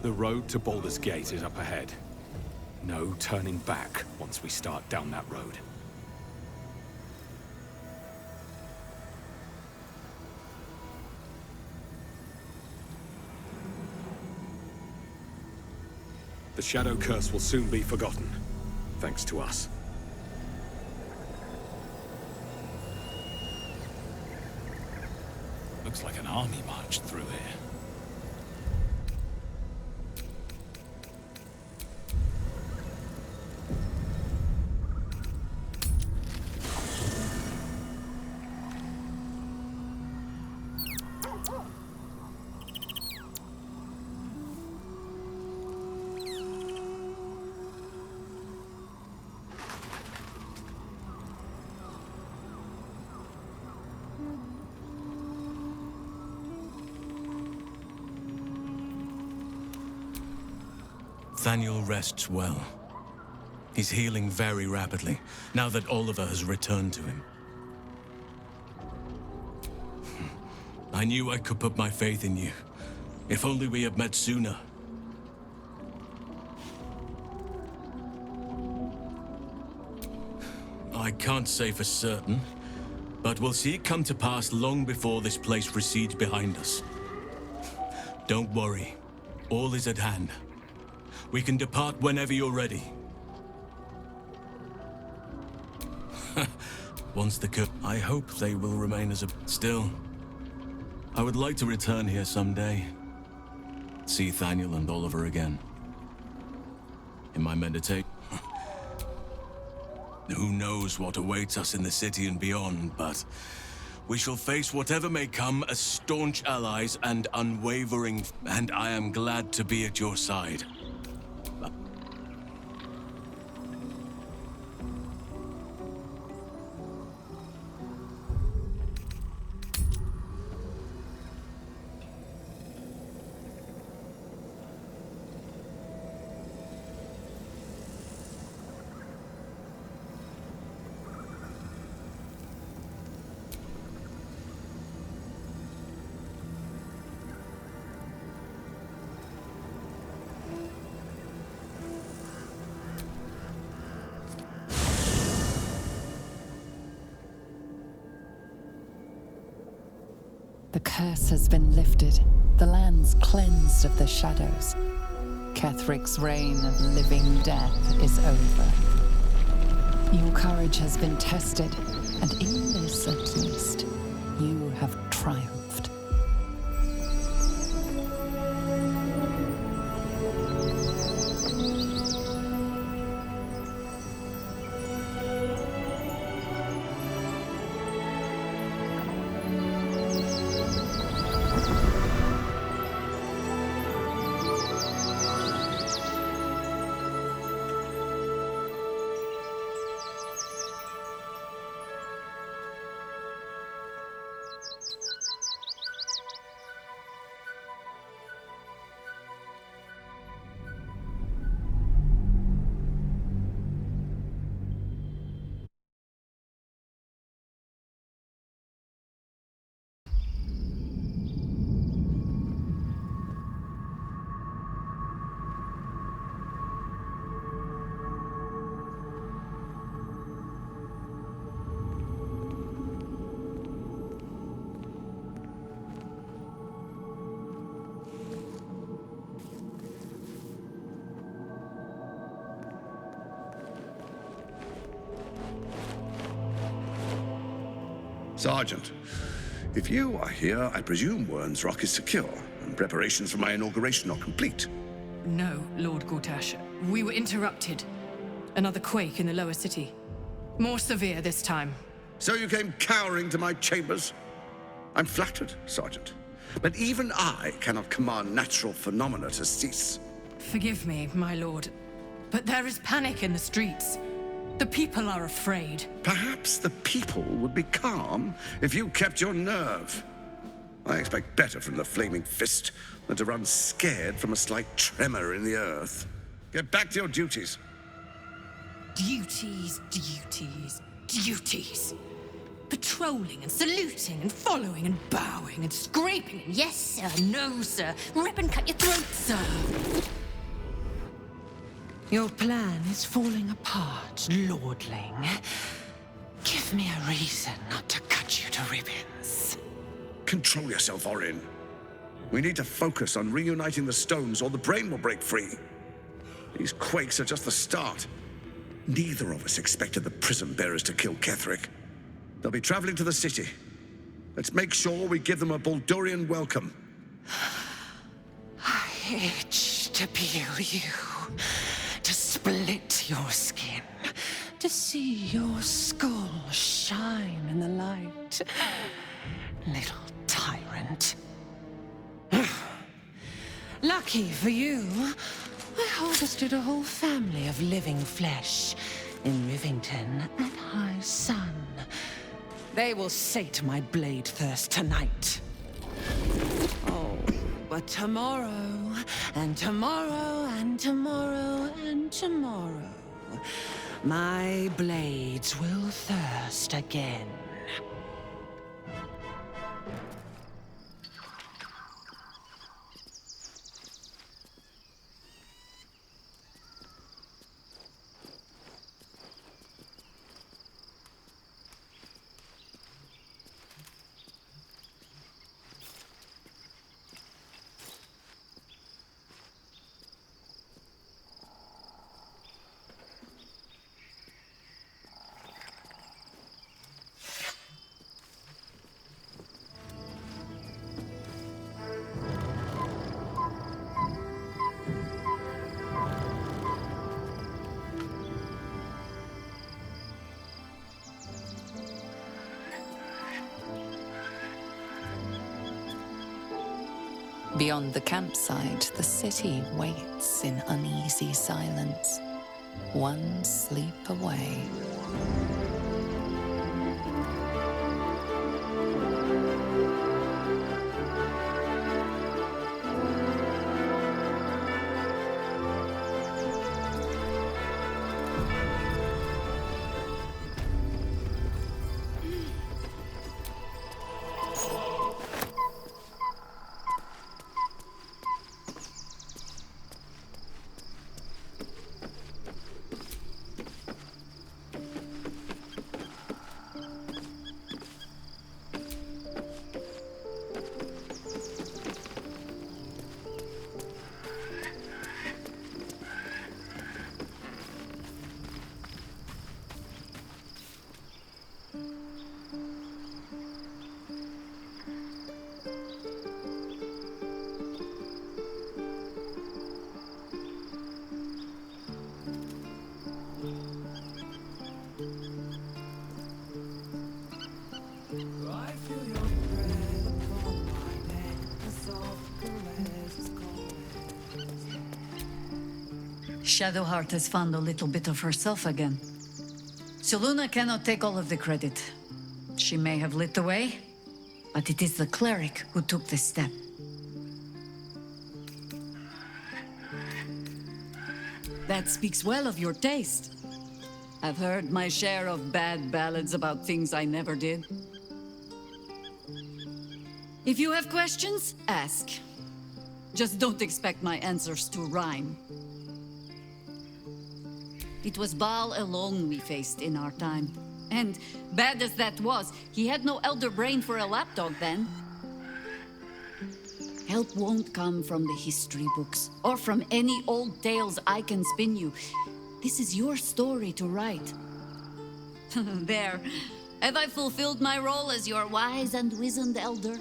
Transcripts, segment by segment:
The road to Baldur's Gate is up ahead. No turning back once we start down that road. The Shadow Curse will soon be forgotten, thanks to us. Looks like an army marched through here. Nathaniel rests well. He's healing very rapidly, now that Oliver has returned to him. I knew I could put my faith in you. If only we had met sooner. I can't say for certain, but we'll see it come to pass long before this place recedes behind us. Don't worry. All is at hand. We can depart whenever you're ready. Once the I hope they will remain as a... Still, I would like to return here someday. See Nathaniel and Oliver again. In my meditation. Who knows what awaits us in the city and beyond, but we shall face whatever may come as staunch allies and unwavering, and I am glad to be at your side. The curse has been lifted, the land's cleansed of the shadows. Kethric's reign of living death is over. Your courage has been tested, and in this at least, you have triumphed. Sergeant, if you are here, I presume Wern's Rock is secure, and preparations for my inauguration are complete. No, Lord Gortash. We were interrupted. Another quake in the lower city. More severe this time. So you came cowering to my chambers? I'm flattered, Sergeant. But even I cannot command natural phenomena to cease. Forgive me, my lord, but there is panic in the streets. The people are afraid. Perhaps the people would be calm if you kept your nerve. I expect better from the Flaming Fist than to run scared from a slight tremor in the earth. Get back to your duties. Duties, duties, duties. Patrolling and saluting and following and bowing and scraping and yes sir, no sir, rip and cut your throat, sir. Your plan is falling apart, lordling. Give me a reason not to cut you to ribbons. Control yourself, Orin. We need to focus on reuniting the stones or the brain will break free. These quakes are just the start. Neither of us expected the prison bearers to kill Ketheric. They'll be traveling to the city. Let's make sure we give them a Baldurian welcome. I itch to peel you, to split your skin, to see your skull shine in the light. Little tyrant. Lucky for you, I harvested a whole family of living flesh in Rivington at high sun. They will sate my blade thirst tonight. Oh, but tomorrow, and tomorrow, and tomorrow, and tomorrow, my blades will thirst again. Beyond the campsite, the city waits in uneasy silence, one sleep away. Shadowheart has found a little bit of herself again. Selûne cannot take all of the credit. She may have lit the way, but it is the cleric who took this step. That speaks well of your taste. I've heard my share of bad ballads about things I never did. If you have questions, ask. Just don't expect my answers to rhyme. It was Baal alone we faced in our time. And, bad as that was, he had no elder brain for a lapdog then. Help won't come from the history books, or from any old tales I can spin you. This is your story to write. There. Have I fulfilled my role as your wise and wizened elder?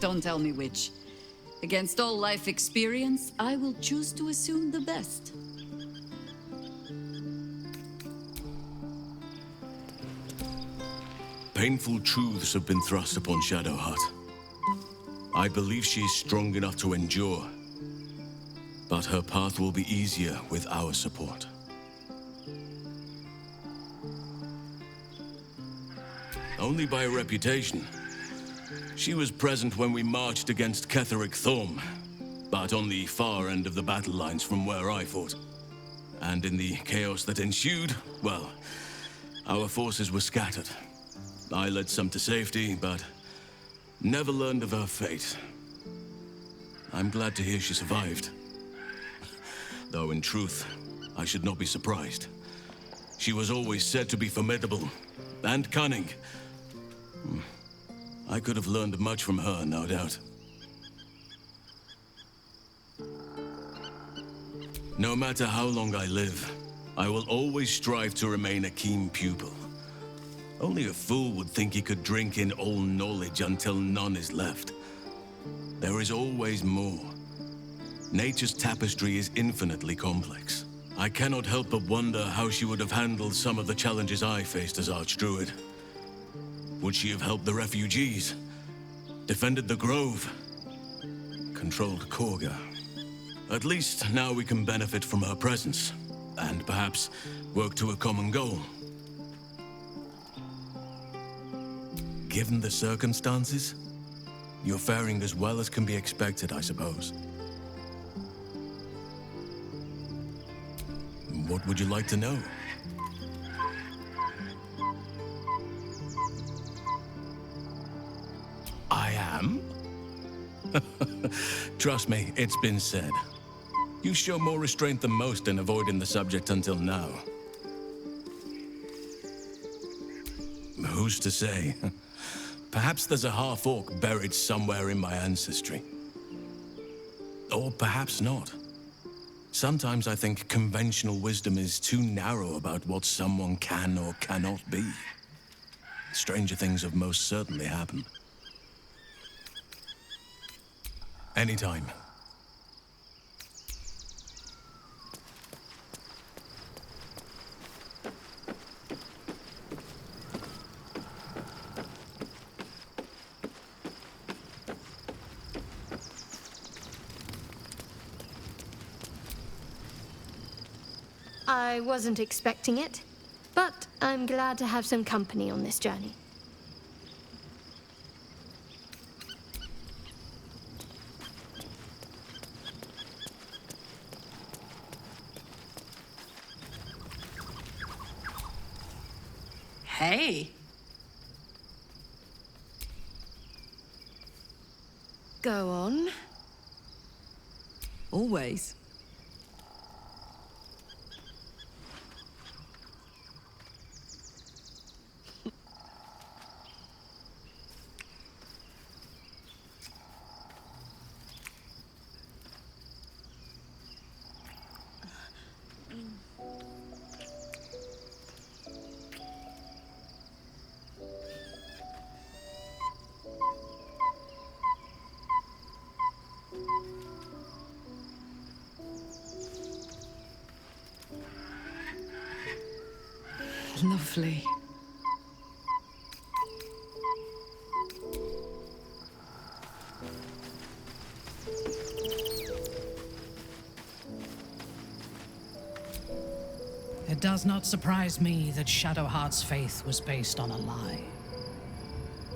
Don't tell me which. Against all life experience, I will choose to assume the best. Painful truths have been thrust upon Shadowheart. I believe she is strong enough to endure, but her path will be easier with our support. Only by reputation. She was present when we marched against Ketheric Thorm, but on the far end of the battle lines from where I fought. And in the chaos that ensued, well, our forces were scattered. I led some to safety, but never learned of her fate. I'm glad to hear she survived. Though in truth, I should not be surprised. She was always said to be formidable and cunning. I could have learned much from her, no doubt. No matter how long I live, I will always strive to remain a keen pupil. Only a fool would think he could drink in all knowledge until none is left. There is always more. Nature's tapestry is infinitely complex. I cannot help but wonder how she would have handled some of the challenges I faced as Archdruid. Would she have helped the refugees? Defended the Grove? Controlled Korga? At least now we can benefit from her presence, and perhaps work to a common goal. Given the circumstances, you're faring as well as can be expected, I suppose. What would you like to know? I am? Trust me, it's been said. You show more restraint than most in avoiding the subject until now. Who's to say? Perhaps there's a half-orc buried somewhere in my ancestry. Or perhaps not. Sometimes I think conventional wisdom is too narrow about what someone can or cannot be. Stranger things have most certainly happened. Anytime. I wasn't expecting it, but I'm glad to have some company on this journey. Hey. Go on. Always. Lovely. It does not surprise me that Shadowheart's faith was based on a lie.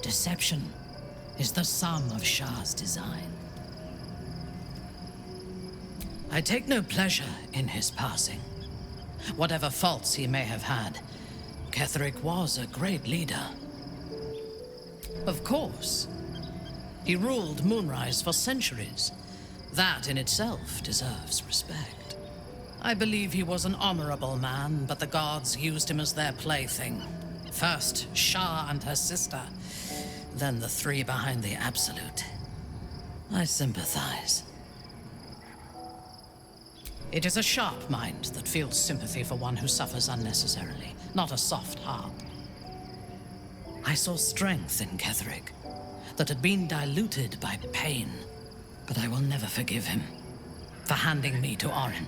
Deception is the sum of Shah's design. I take no pleasure in his passing. Whatever faults he may have had, Ketheric was a great leader. Of course. He ruled Moonrise for centuries. That in itself deserves respect. I believe he was an honorable man, but the gods used him as their plaything. First, Shah and her sister, then the three behind the Absolute. I sympathize. It is a sharp mind that feels sympathy for one who suffers unnecessarily, not a soft heart. I saw strength in Ketheric that had been diluted by pain, but I will never forgive him for handing me to Orin.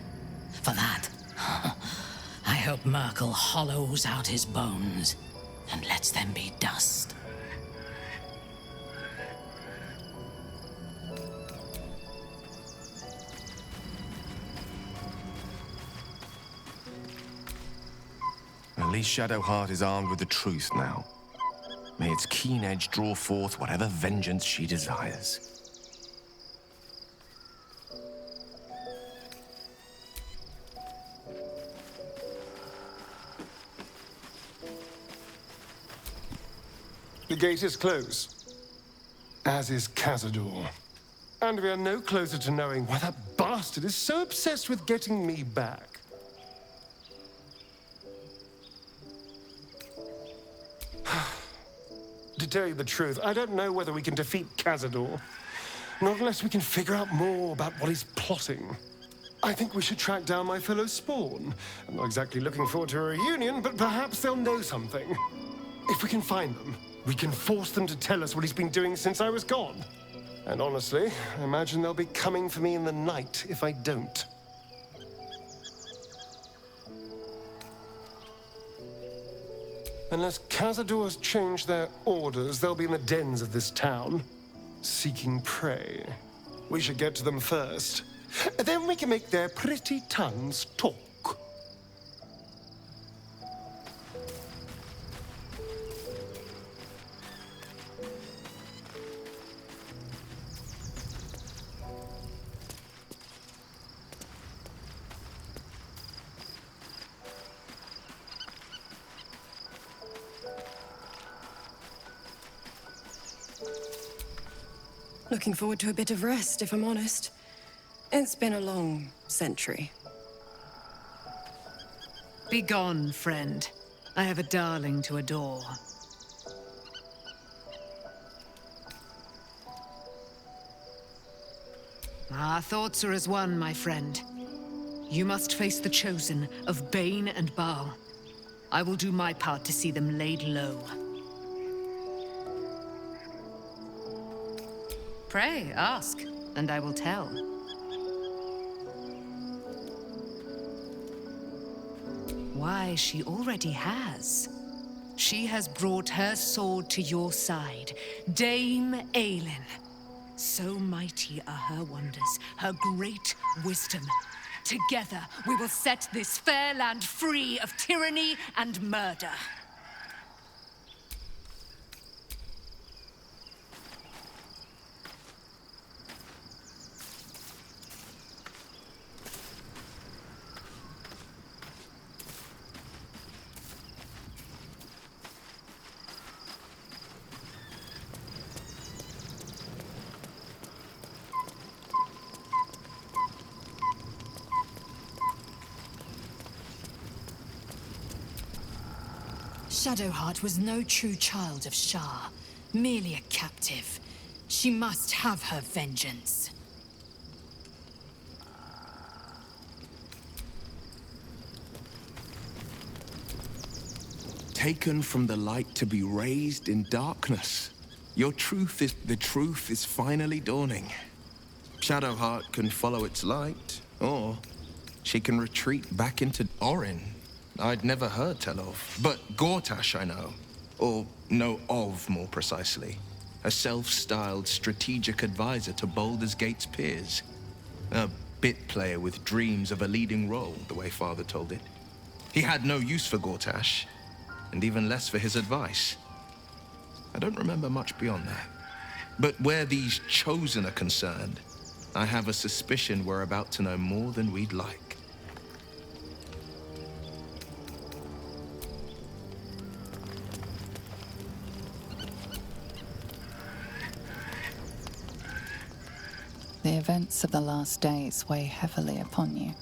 For that, I hope Merkel hollows out his bones and lets them be dust. At least Shadowheart is armed with the truth now. May its keen edge draw forth whatever vengeance she desires. The gate is closed, as is Cazador. And we are no closer to knowing why that bastard is so obsessed with getting me back. To tell you the truth, I don't know whether we can defeat Cazador. Not unless we can figure out more about what he's plotting. I think we should track down my fellow Spawn. I'm not exactly looking forward to a reunion, but perhaps they'll know something. If we can find them, we can force them to tell us what he's been doing since I was gone. And honestly, I imagine they'll be coming for me in the night if I don't. Unless Cazador's changed their orders, they'll be in the dens of this town, seeking prey. We should get to them first. Then we can make their pretty tongues talk. Looking forward to a bit of rest, if I'm honest. It's been a long century. Begone, friend. I have a darling to adore. Our thoughts are as one, my friend. You must face the Chosen of Bane and Baal. I will do my part to see them laid low. Pray, ask, and I will tell. Why, she already has. She has brought her sword to your side, Dame Aelin. So mighty are her wonders, her great wisdom. Together, we will set this fair land free of tyranny and murder. Shadowheart was no true child of Shah, merely a captive. She must have her vengeance. Taken from the light to be raised in darkness. The truth is finally dawning. Shadowheart can follow its light, or she can retreat back into Orin. I'd never heard tell of, but Gortash I know. Or know of, more precisely. A self-styled strategic advisor to Baldur's Gate's peers. A bit player with dreams of a leading role, the way Father told it. He had no use for Gortash, and even less for his advice. I don't remember much beyond that. But where these Chosen are concerned, I have a suspicion we're about to know more than we'd like. The events of the last days weigh heavily upon you.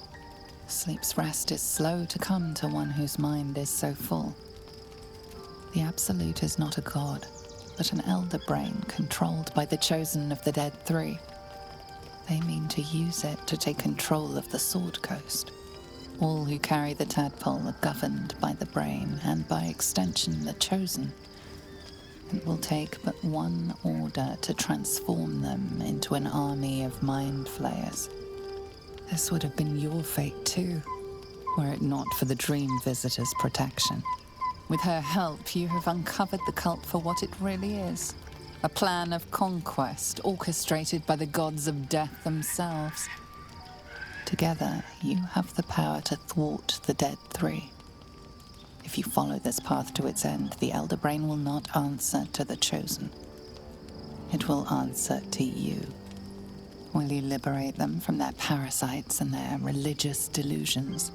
Sleep's rest is slow to come to one whose mind is so full. The Absolute is not a god, but an elder brain controlled by the Chosen of the Dead Three. They mean to use it to take control of the Sword Coast. All who carry the tadpole are governed by the brain, and by extension the Chosen. It will take but one order to transform them into an army of mind flayers. This would have been your fate too, were it not for the Dream Visitor's protection. With her help, you have uncovered the cult for what it really is. A plan of conquest orchestrated by the gods of death themselves. Together, you have the power to thwart the Dead Three. If you follow this path to its end, the Elder Brain will not answer to the Chosen. It will answer to you. Will you liberate them from their parasites and their religious delusions?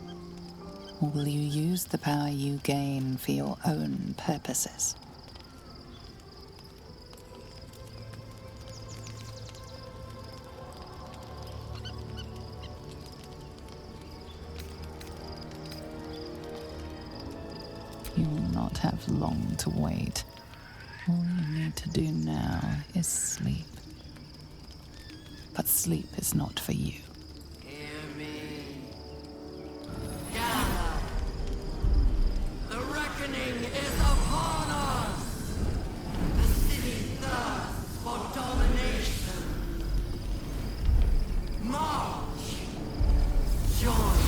Or will you use the power you gain for your own purposes? not have long to wait. All you need to do now is sleep. But sleep is not for you. Hear me. Gather. The reckoning is upon us. The city thirsts for domination. March. Join.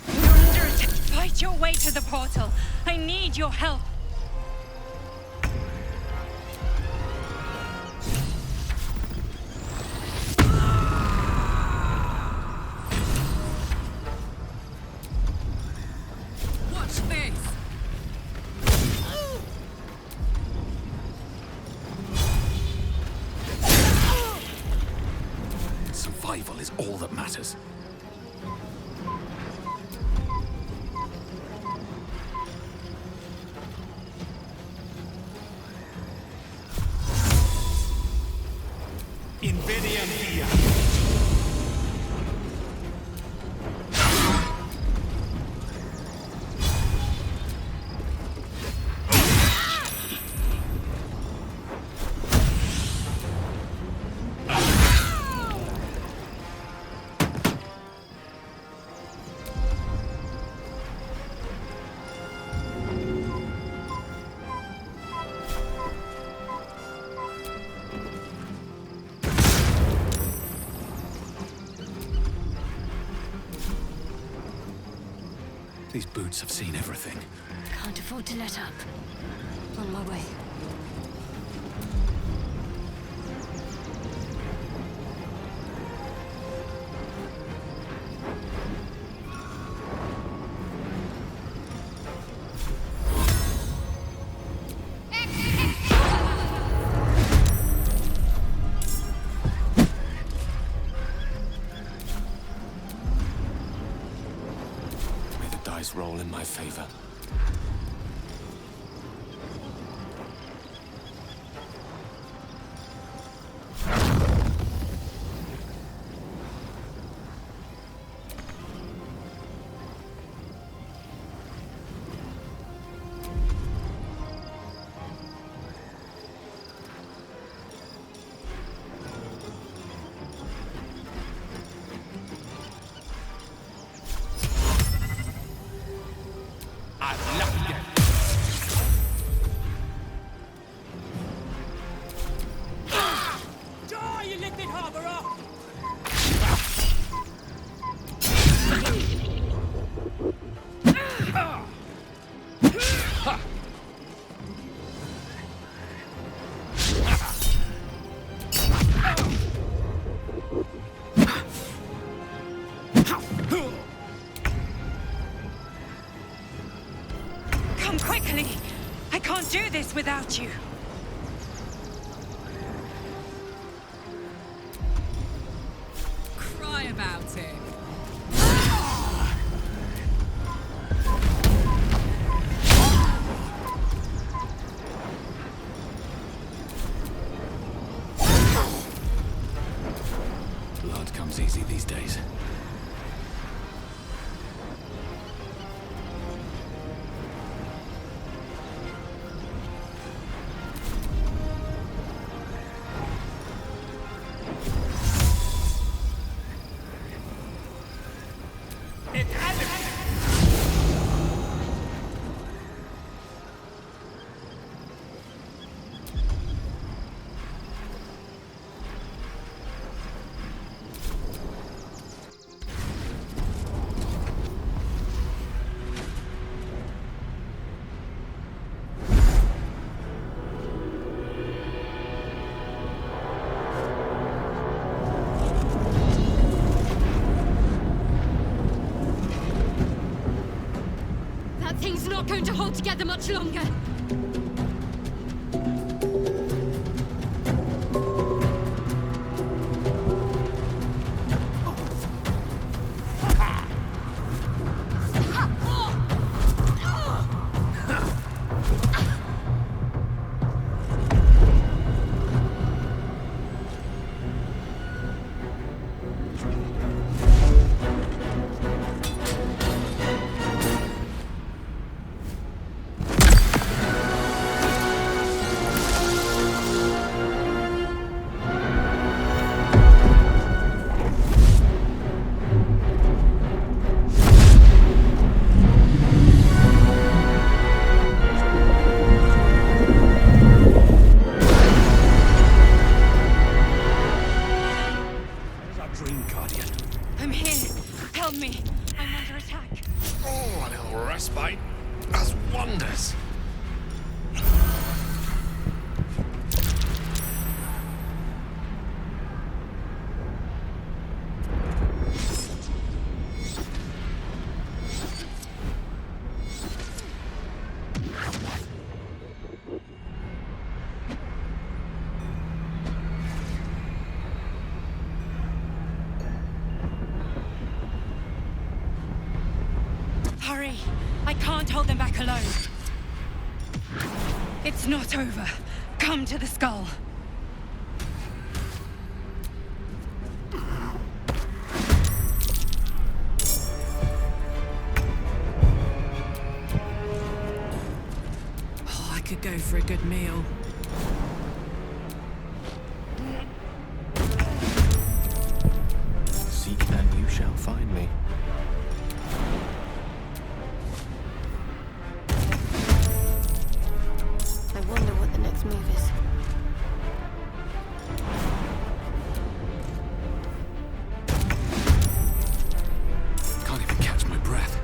You're under attack. Fight your way to the portal. I need your help. Watch this. Survival is all that matters. Invidium here. These boots have seen everything. Can't afford to let up. On my way. Dice roll in my favor. Come quickly! I can't do this without you. Cry about it. Blood comes easy these days. That thing's not going to hold together much longer. can't hold them back alone. It's not over. Come to the skull. Oh, I could go for a good meal. Seek and you shall find me. I wonder what the next move is. Can't even catch my breath.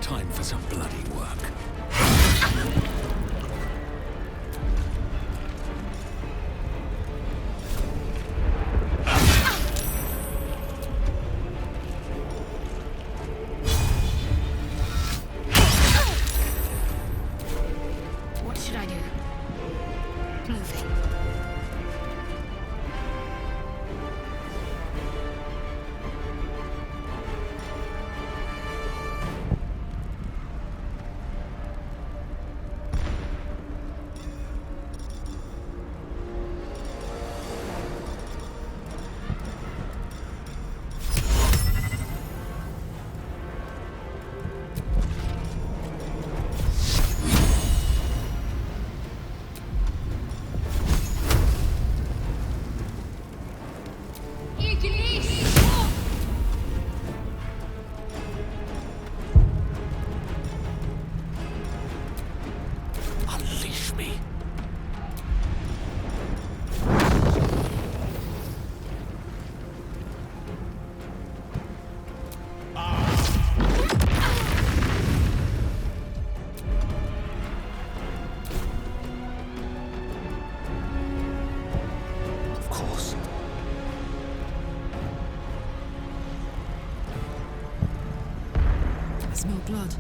Time for some bloody work. What should I do? Moving. Unleash me. Of course. I smell blood.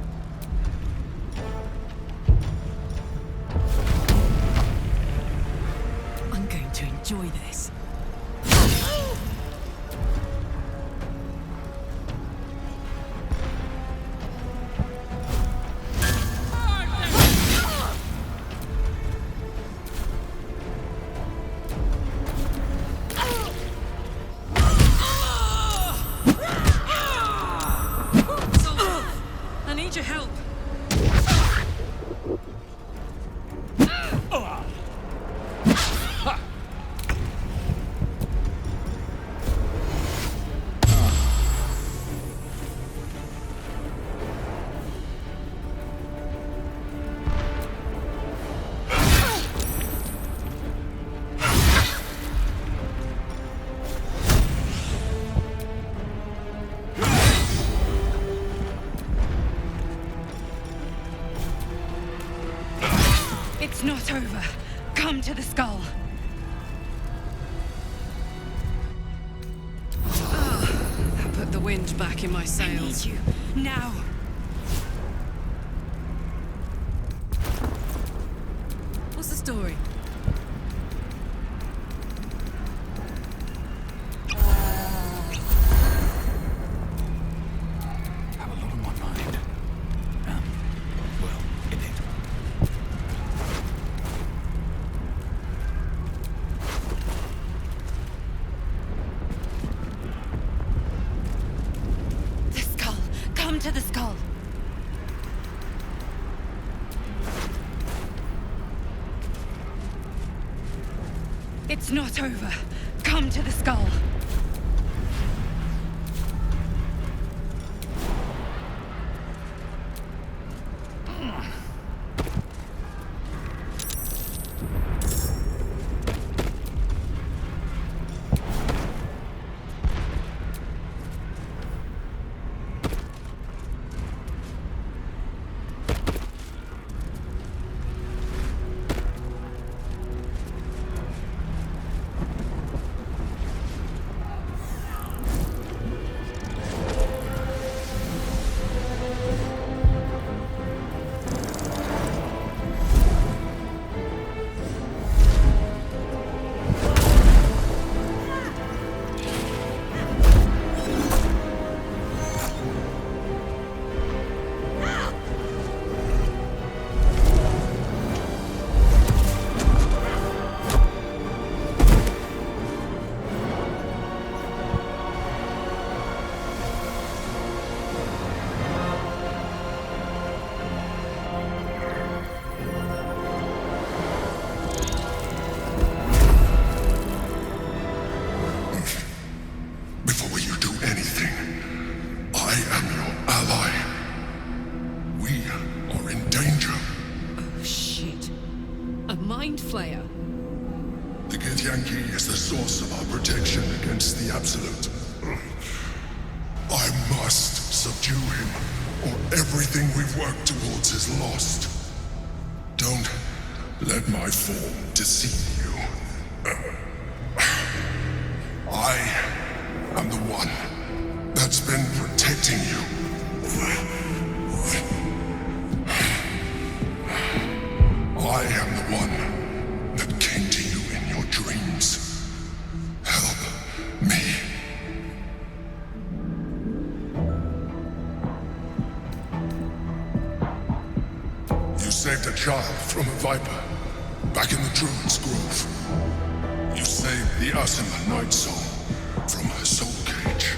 I'm going to enjoy this. I need your help. It's not over. Come to the skull. That put the wind back in my I sails. need you. Now. What's the story? Have a lot on my mind. Well, in it. The skull. Come to the skull. It's not over. Come to the skull. Flayer? The Githyanki is the source of our protection against the Absolute. I must subdue him, or everything we've worked towards is lost. Don't let my form deceive you. I am the one that's been protecting you. I am the one that came to you in your dreams. Help me. You saved a child from a viper back in the Druid's Grove. You saved the Asima Night Soul from her soul cage.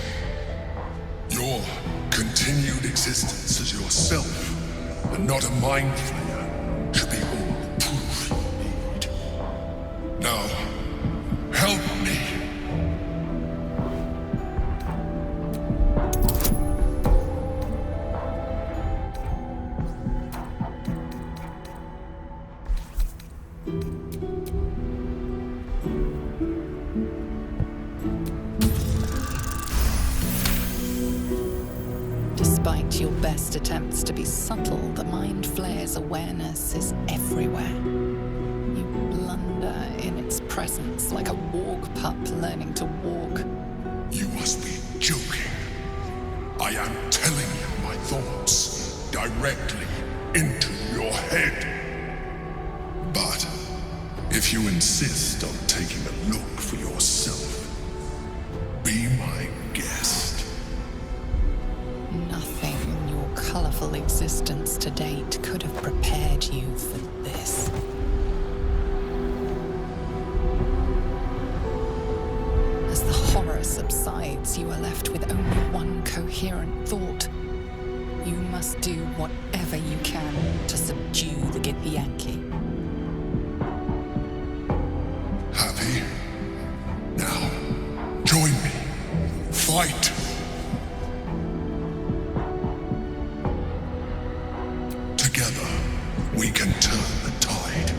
Your continued existence as yourself, and not a mind flayer, should be all the proof you need. Now, help me. Despite your best attempts to be subtle, the Mind Flayer's awareness is everywhere. You blunder in its presence like a walk pup learning to walk. You must be joking. I am telling you my thoughts directly into your head. But if you insist on taking a look for yourself, be my guest. Nothing in your colorful existence to date could have prepared you for this. As the horror subsides, you are left with only one coherent thought. You must do whatever you can to subdue the Githyanki. Happy? Now, join me. Fight! Together, we can turn the tide.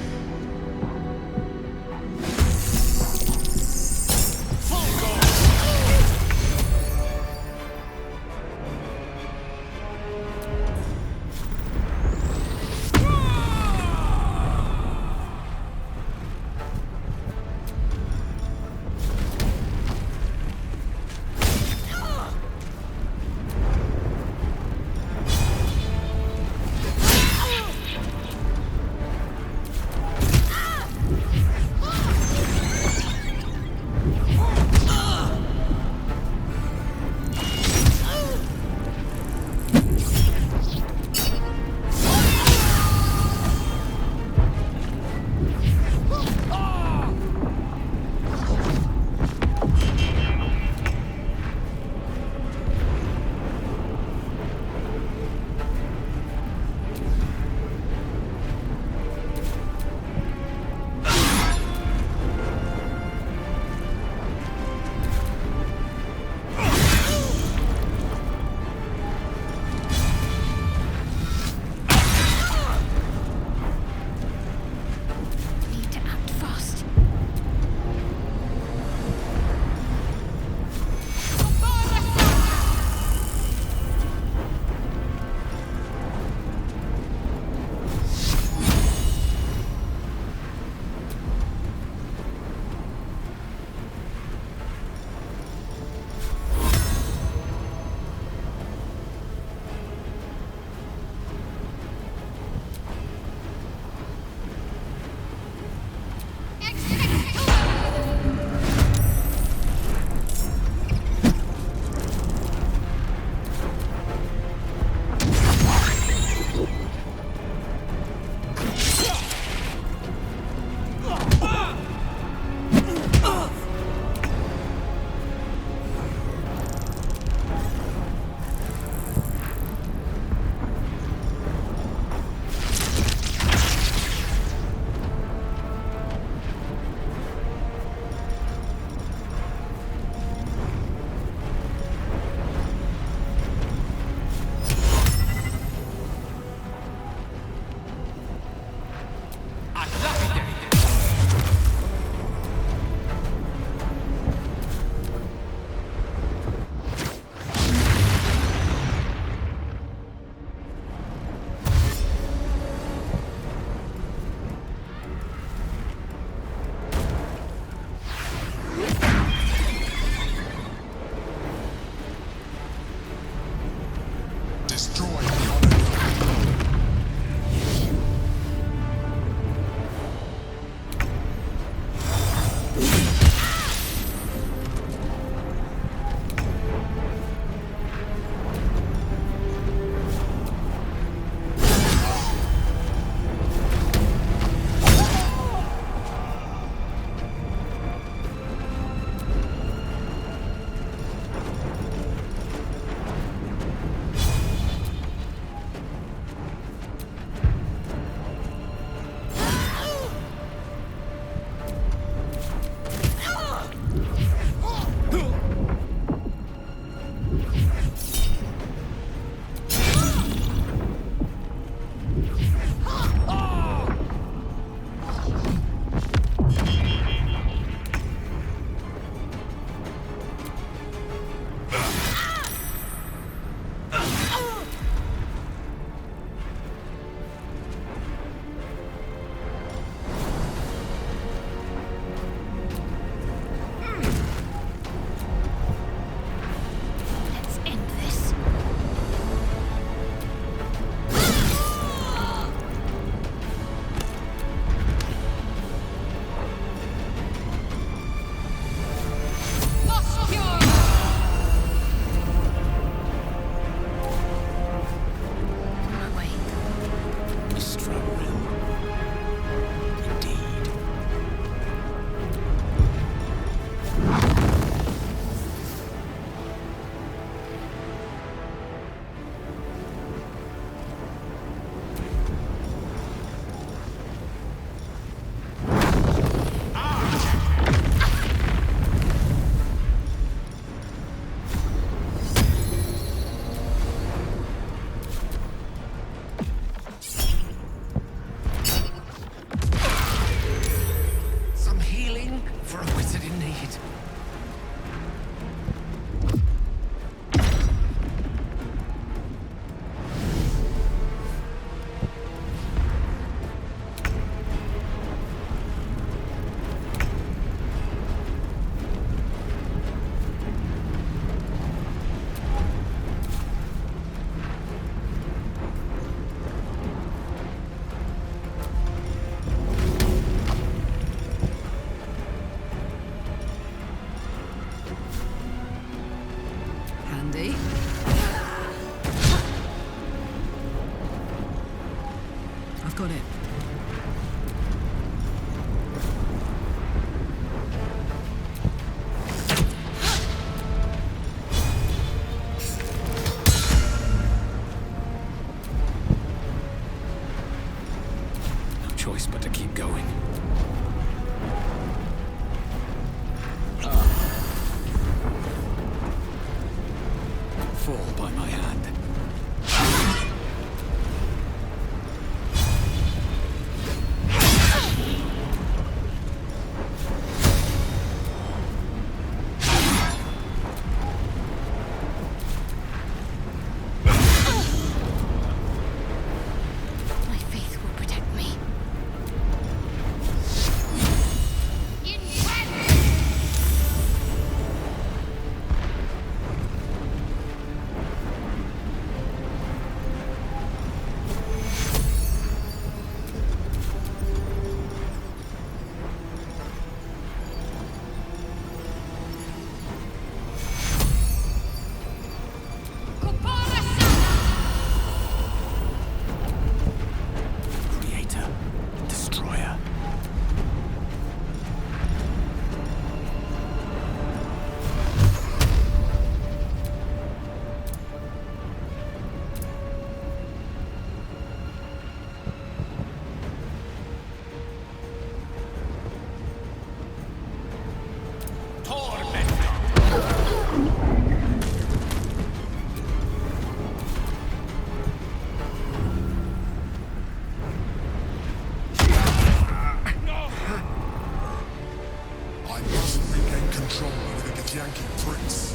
control over the Githyanki prince.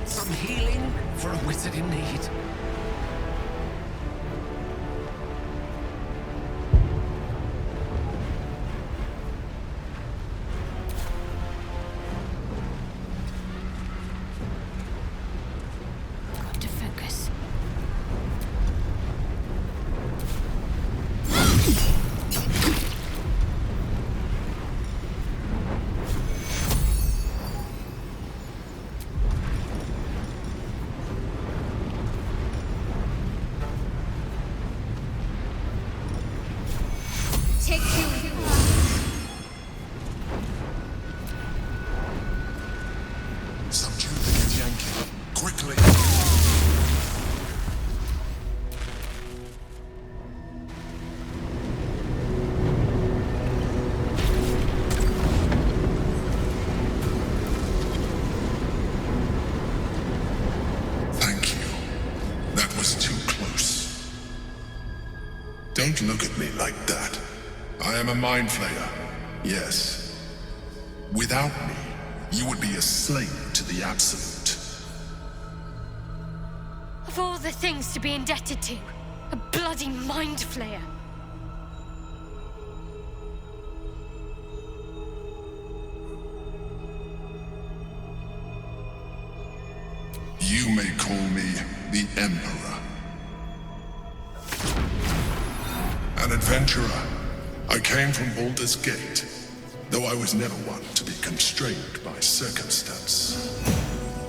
Some healing for a wizard in need. Got to focus. Subdue the Githyanki. Quickly! Thank you. That was too close. Don't look at me like that. I am a mind flayer. Yes. Without me, you would be a slave to the Absolute. Of all the things to be indebted to, a bloody mind flayer. You may call me the Emperor. An adventurer. I came from Baldur's Gate, though I was never one to be constrained by circumstance.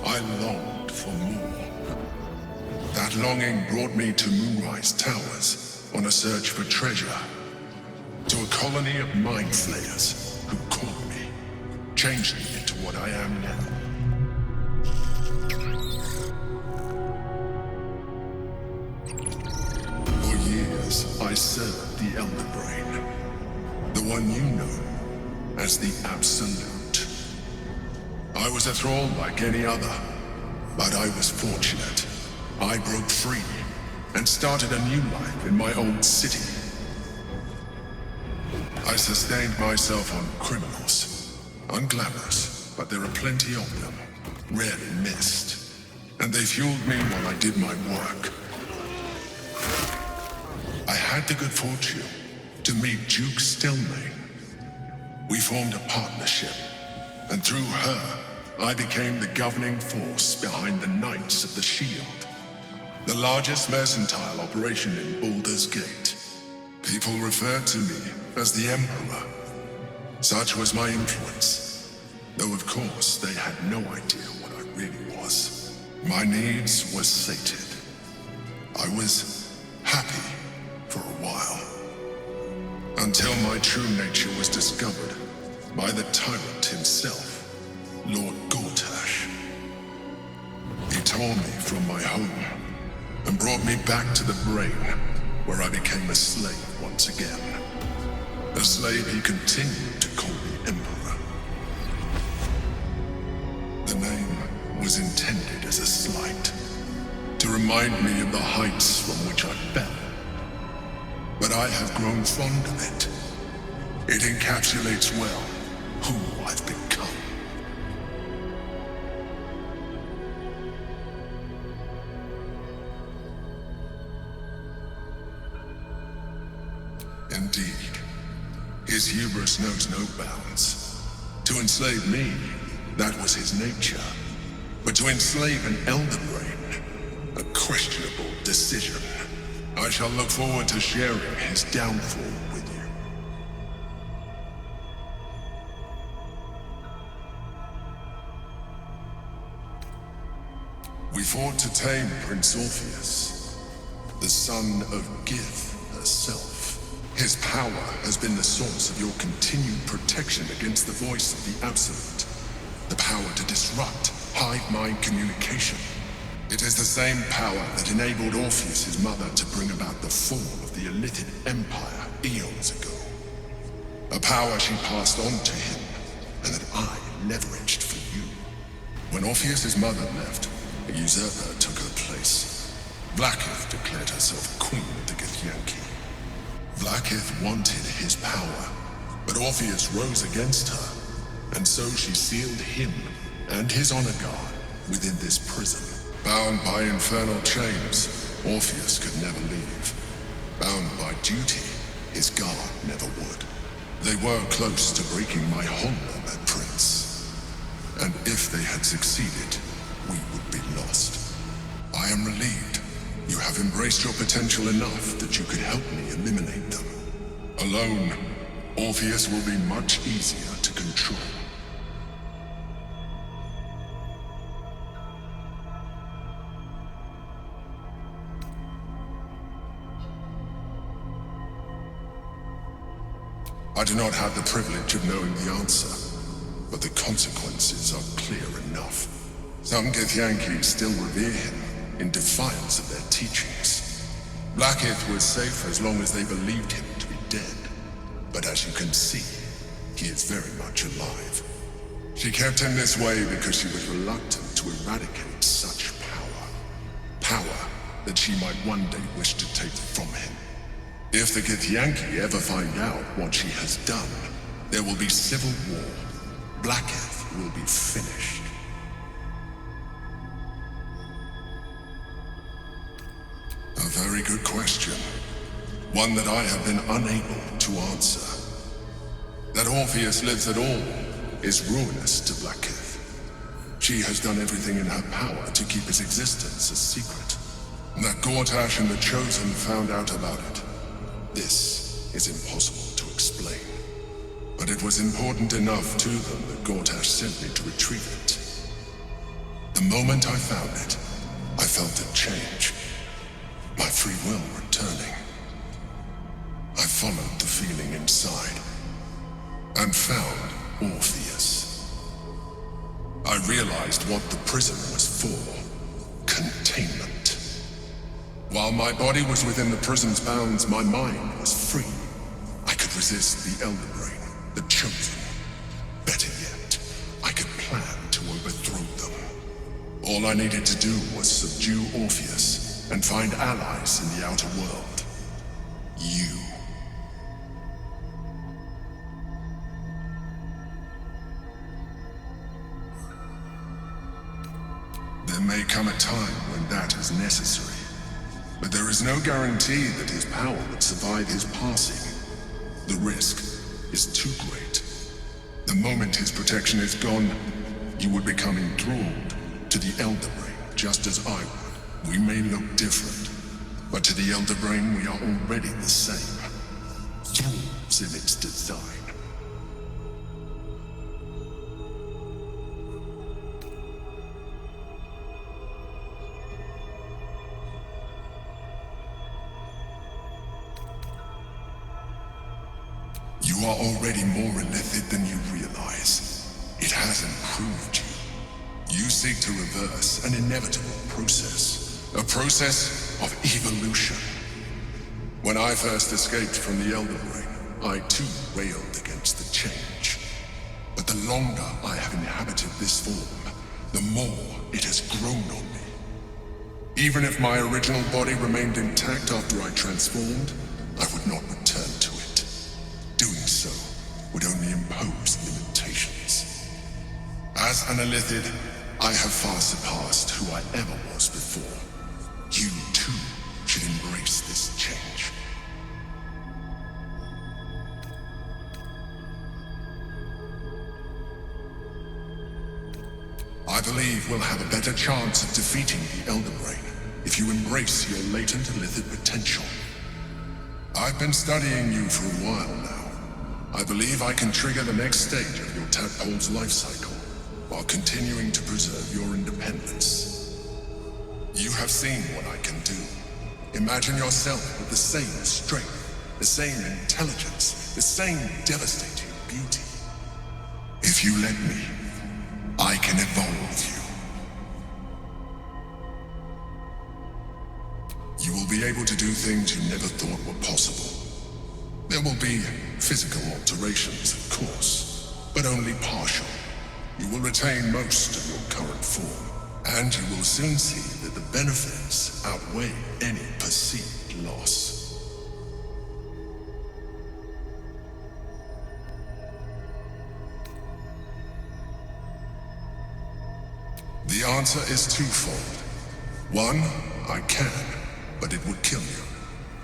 I longed for more. That longing brought me to Moonrise Towers on a search for treasure. To a colony of mind flayers who caught me, changed me into what I am now. For years, I served the Elder Brain, the one you know as the Absolute. I was a thrall like any other, but I was fortunate. I broke free and started a new life in my old city. I sustained myself on criminals, unglamorous, but there are plenty of them, rarely missed, and they fueled me while I did my work. I had the good fortune to meet Duke Stelmane. We formed a partnership, and through her, I became the governing force behind the Knights of the Shield, the largest mercantile operation in Baldur's Gate. People referred to me as the Emperor. Such was my influence, though of course they had no idea what I really was. My needs were sated. I was happy for a while, until my true nature was discovered by the tyrant himself, Lord Gortash. He tore me from my home and brought me back to the Brain, where I became a slave once again. A slave he continued to call the Emperor. The name was intended as a slight, to remind me of the heights from which I fell. But I have grown fond of it. It encapsulates well who I've become. Indeed, his hubris knows no bounds. To enslave me, that was his nature. But to enslave an Elder Brain, a questionable decision. I shall look forward to sharing his downfall with you. We fought to tame Prince Orpheus, the son of Gith herself. His power has been the source of your continued protection against the voice of the Absolute. The power to disrupt hive-mind communication. It is the same power that enabled Orpheus's mother to bring about the fall of the Illithid Empire eons ago. A power she passed on to him, and that I leveraged for you. When Orpheus's mother left, a usurper took her place. Blackith declared herself queen of the Githyanki. Blackith wanted his power, but Orpheus rose against her, and so she sealed him and his honor guard within this prison. Bound by infernal chains, Orpheus could never leave. Bound by duty, his guard never would. They were close to breaking my honor, my prince. And if they had succeeded, we would be lost. I am relieved. You have embraced your potential enough that you could help me eliminate them. Alone, Orpheus will be much easier to control. I do not have the privilege of knowing the answer, but the consequences are clear enough. Some Githyanki still revere him, in defiance of their teachings. Blackith was safe as long as they believed him to be dead. But as you can see, he is very much alive. She kept him this way because she was reluctant to eradicate such power. Power that she might one day wish to take from him. If the Githyanki ever find out what she has done, there will be civil war. Blackith will be finished. A very good question. One that I have been unable to answer. That Orpheus lives at all is ruinous to Blackith. She has done everything in her power to keep his existence a secret. That Gortash and the Chosen found out about it. This is impossible to explain. But it was important enough to them that Gortash sent me to retrieve it. The moment I found it, I felt a change. My free will returning. I followed the feeling inside, and found Orpheus. I realized what the prison was for. Containment. While my body was within the prison's bounds, my mind was free. I could resist the Elder Brain, the Chosen. Better yet, I could plan to overthrow them. All I needed to do was subdue Orpheus and find allies in the outer world. You. There may come a time when that is necessary. But there is no guarantee that his power would survive his passing. The risk is too great. The moment his protection is gone, you would become enthralled to the Elder Brain, just as I would. We may look different, but to the Elder Brain we are already the same. Thralls in its design. You are already more illithid than you realize. It has improved you. You seek to reverse an inevitable process. A process of evolution. When I first escaped from the Elder Brain, I too railed against the change. But the longer I have inhabited this form, the more it has grown on me. Even if my original body remained intact after I transformed, I would not return to it. Doing so would only impose limitations. As an illithid, I have far surpassed who I ever was before. You too should embrace this change. I believe we'll have a better chance of defeating the Elder Brain if you embrace your latent illithid potential. I've been studying you for a while now. I believe I can trigger the next stage of your tadpole's life cycle, while continuing to preserve your independence. You have seen what I can do. Imagine yourself with the same strength, the same intelligence, the same devastating beauty. If you let me, I can evolve you. You will be able to do things you never thought were possible. There will be physical alterations, of course, but only partial. You will retain most of your current form, and you will soon see that the benefits outweigh any perceived loss. The answer is twofold. One, I can, but it would kill you,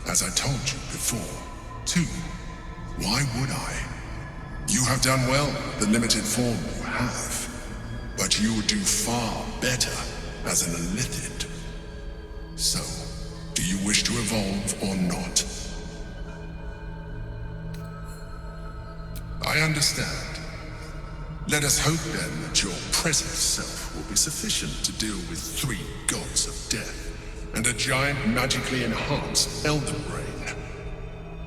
as I told you before. Two, why would I? You have done well with the limited form you have, but you would do far better as an Illithid. So, do you wish to evolve or not? I understand. Let us hope then that your present self will be sufficient to deal with 3 gods of death and a giant magically enhanced Elden Brain.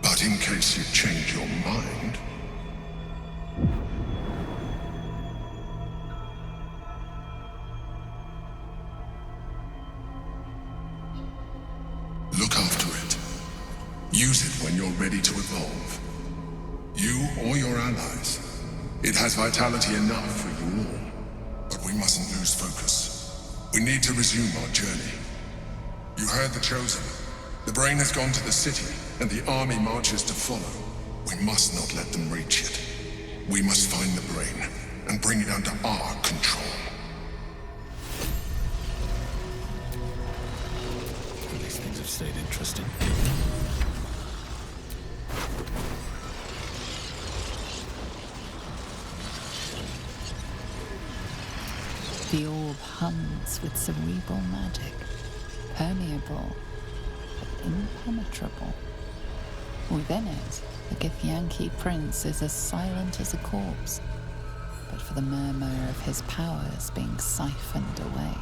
But in case you change your mind... look after it. Use it when you're ready to evolve. You or your allies. It has vitality enough for you all. But we mustn't lose focus. We need to resume our journey. You heard the Chosen. The brain has gone to the city, and the army marches to follow. We must not let them reach it. We must find the brain, and bring it under our control. These things have stayed interesting. The orb hums with cerebral magic, permeable, but impenetrable. Within it, the Githyanki prince is as silent as a corpse, but for the murmur of his powers being siphoned away.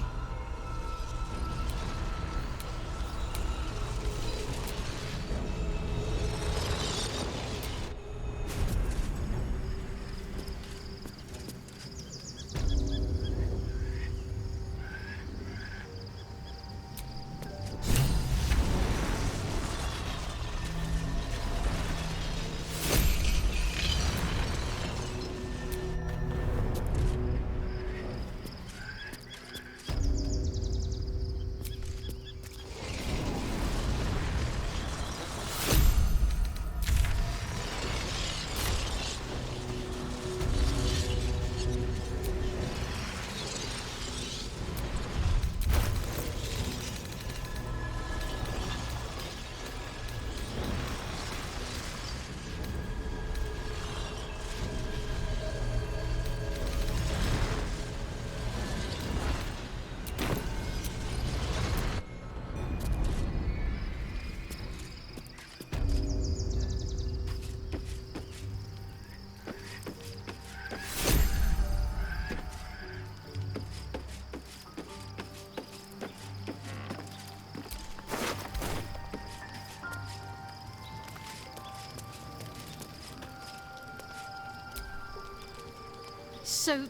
So,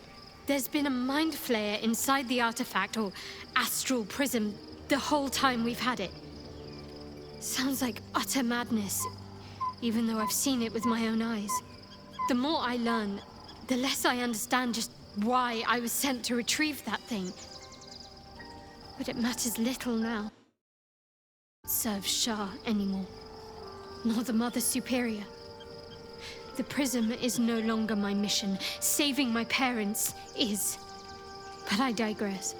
there's been a mind flayer inside the artifact, or astral prism, the whole time we've had it. Sounds like utter madness, even though I've seen it with my own eyes. The more I learn, the less I understand just why I was sent to retrieve that thing. But it matters little now. It serves Shah anymore, nor the Mother Superior. The prism is no longer my mission. Saving my parents is. But I digress.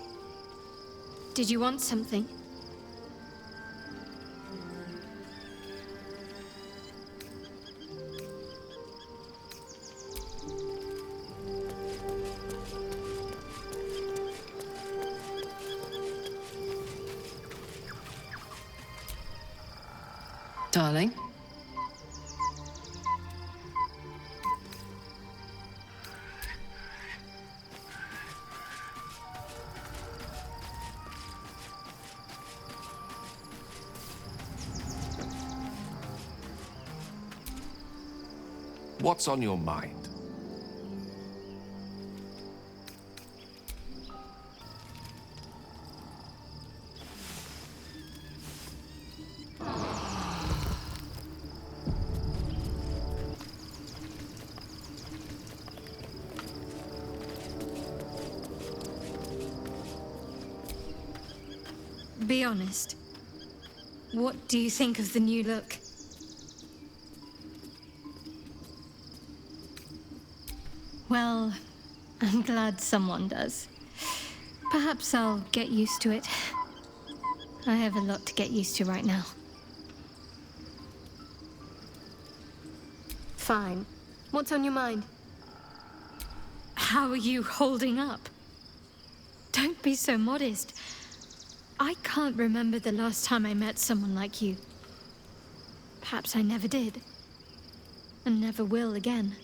Did you want something? Darling? What's on your mind? Be honest. What do you think of the new look? Well, I'm glad someone does. Perhaps I'll get used to it. I have a lot to get used to right now. Fine. What's on your mind? How are you holding up? Don't be so modest. I can't remember the last time I met someone like you. Perhaps I never did. And never will again.